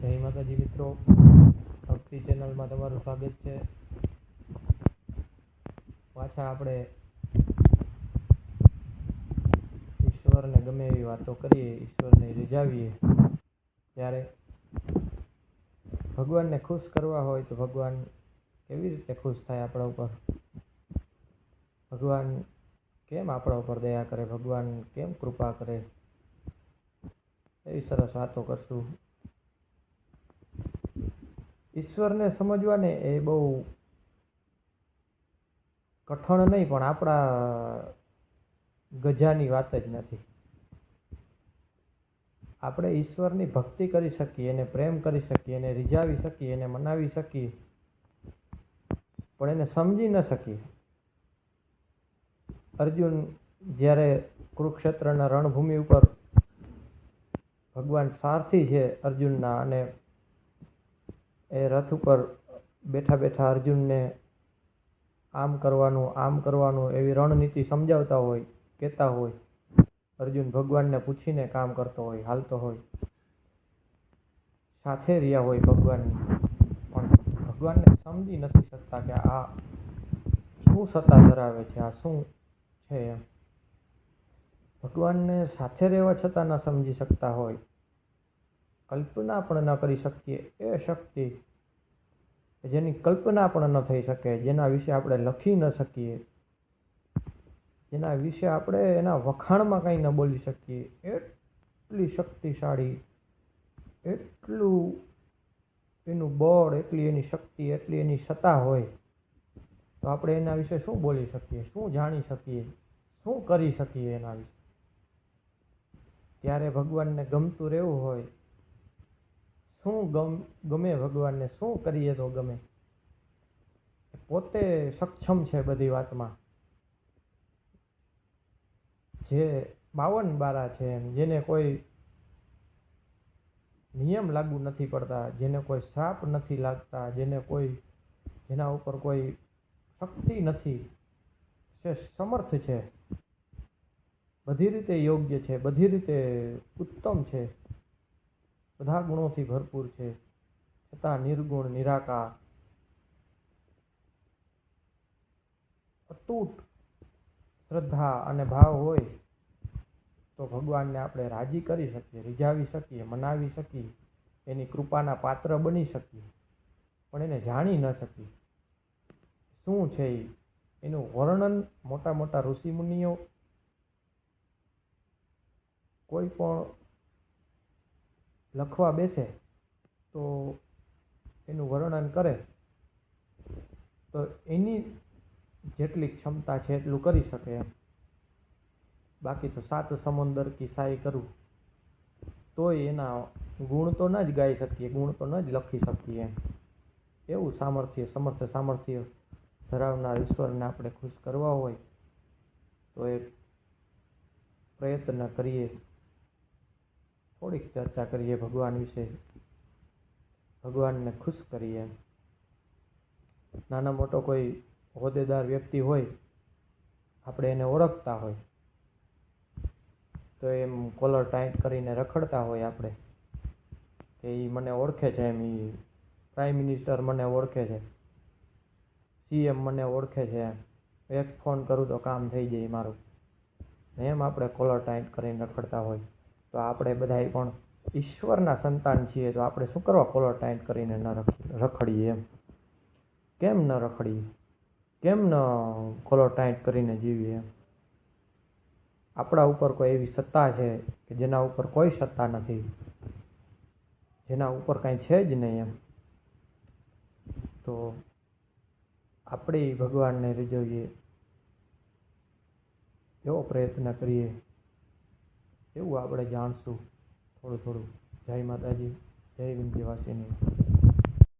જય માતાજી મિત્રો, ભક્તિ ચેનલમાં તમારું સ્વાગત છે. પાછા આપણે ઈશ્વરને ગમે એવી વાતો કરીએ, ઈશ્વરને રીઝાવીએ, ત્યારે ભગવાનને ખુશ કરવા હોય તો ભગવાન કેવી રીતે ખુશ થાય આપણા ઉપર? ભગવાન કેમ આપણા ઉપર દયા કરે? ભગવાન કેમ કૃપા કરે? એવી સરસ વાતો કરશું. ઈશ્વરને સમજવાને એ બહુ કઠણ નહીં, પણ આપણા ગજાની વાત જ નથી. આપણે ઈશ્વરની ભક્તિ કરી શકીએ, એને પ્રેમ કરી શકીએ, એને રીઝાવી શકીએ, એને મનાવી શકીએ, પણ એને સમજી ન શકીએ. અર્જુન જ્યારે કુરુક્ષેત્રના રણભૂમિ ઉપર ભગવાન સારથી છે અર્જુનના, અને એ રથ ઉપર બેઠા બેઠા અર્જુનને આમ કરવાનું એવી રણનીતિ સમજાવતા હોય, કહેતા હોય. અર્જુન ભગવાનને પૂછીને કામ કરતો હોય, હાલતો હોય, સાથે રહ્યા હોય ભગવાનની, પણ ભગવાનને સમજી નથી શકતા કે આ શું સત્તા ધરાવે છે, આ શું છે એમ. ભગવાનને સાથે રહેવા છતાં ન સમજી શકતા હોય, કલ્પના પણ ન કરી શકીએ એ શક્તિ, જેની કલ્પના પણ ન થઈ શકે, જેના વિશે આપણે લખી ન શકીએ, જેના વિશે આપણે એના વખાણમાં કંઈ ન બોલી શકીએ, એટલી શક્તિશાળી, એટલું એનું બળ, એટલી એની શક્તિ, એટલી એની સત્તા હોય, તો આપણે એના વિશે શું બોલી શકીએ, શું જાણી શકીએ, શું કરી શકીએ એના વિશે? ત્યારે ભગવાનને ગમતું રહેવું હોય, શું ગમે ભગવાનને? શું કરીએ તો ગમે? પોતે સક્ષમ છે બધી વાતમાં. જે 52 બારા છે એમ, જેને કોઈ નિયમ લાગુ નથી પડતા, જેને કોઈ શ્રાપ નથી લાગતા, જેના ઉપર કોઈ શક્તિ નથી, જે સમર્થ છે, બધી રીતે યોગ્ય છે, બધી રીતે ઉત્તમ છે, બધા ગુણોથી ભરપૂર છે, છતાં નિર્ગુણ, નિરાકાર, અતૂટ શ્રદ્ધા અને ભાવ હોય તો ભગવાનને આપણે રાજી કરી શકીએ, રીઝાવી શકીએ, મનાવી શકીએ, એની કૃપાના પાત્ર બની શકીએ, પણ એને જાણી ન શકીએ શું છે એ. એનું વર્ણન મોટા મોટા ઋષિમુનિઓ કોઈ પણ લખવા બેસે તો એનું વર્ણન કરે તો એની જેટલી ક્ષમતા છે એટલું કરી શકે એમ. બાકી તો 7 સમુંદર કી સાઈ કરું તોય એના ગુણ તો ન જ ગાઈ શકીએ, ગુણ તો ન જ લખી શકીએ એમ. એવું સામર્થ્ય ધરાવનાર ઈશ્વરને આપણે ખુશ કરવા હોય તો એ પ્રયત્ન કરીએ, થોડીક ચર્ચા કરીએ ભગવાન વિશે, ભગવાનને ખુશ કરીએ. નાનો મોટો કોઈ હોદ્દેદાર વ્યક્તિ હોય, આપણે એને ઓળખતા હોય તો એમ કોલર ટાઈટ કરીને રખડતા હોય આપણે કે એ મને ઓળખે છે એમ, એ પ્રાઇમ મિનિસ્ટર મને ઓળખે છે, CM મને ઓળખે છે એમ, એક ફોન કરું તો કામ થઈ જાય મારું, એમ આપણે કોલર ટાઈટ કરીને રખડતા હોય. તો આપણે બધાય પણ ઈશ્વરના સંતાન છીએ, તો આપણે શું કરવા કોલર ટાઈટ કરીને ન રખડીએ એમ? કેમ ન રખડીએ? કેમ ન કોલર ટાઈટ કરીને જીવીએ એમ? આપણા ઉપર કોઈ એવી સત્તા છે કે જેના ઉપર કોઈ સત્તા નથી, જેના ઉપર કાંઈ છે જ નહીં એમ. તો આપણે ભગવાનને રીઝવીએ એવો પ્રયત્ન કરીએ, એવું આપણે જાણશું થોડું થોડું. જય માતાજી, જય વિંધ્યવાસિની.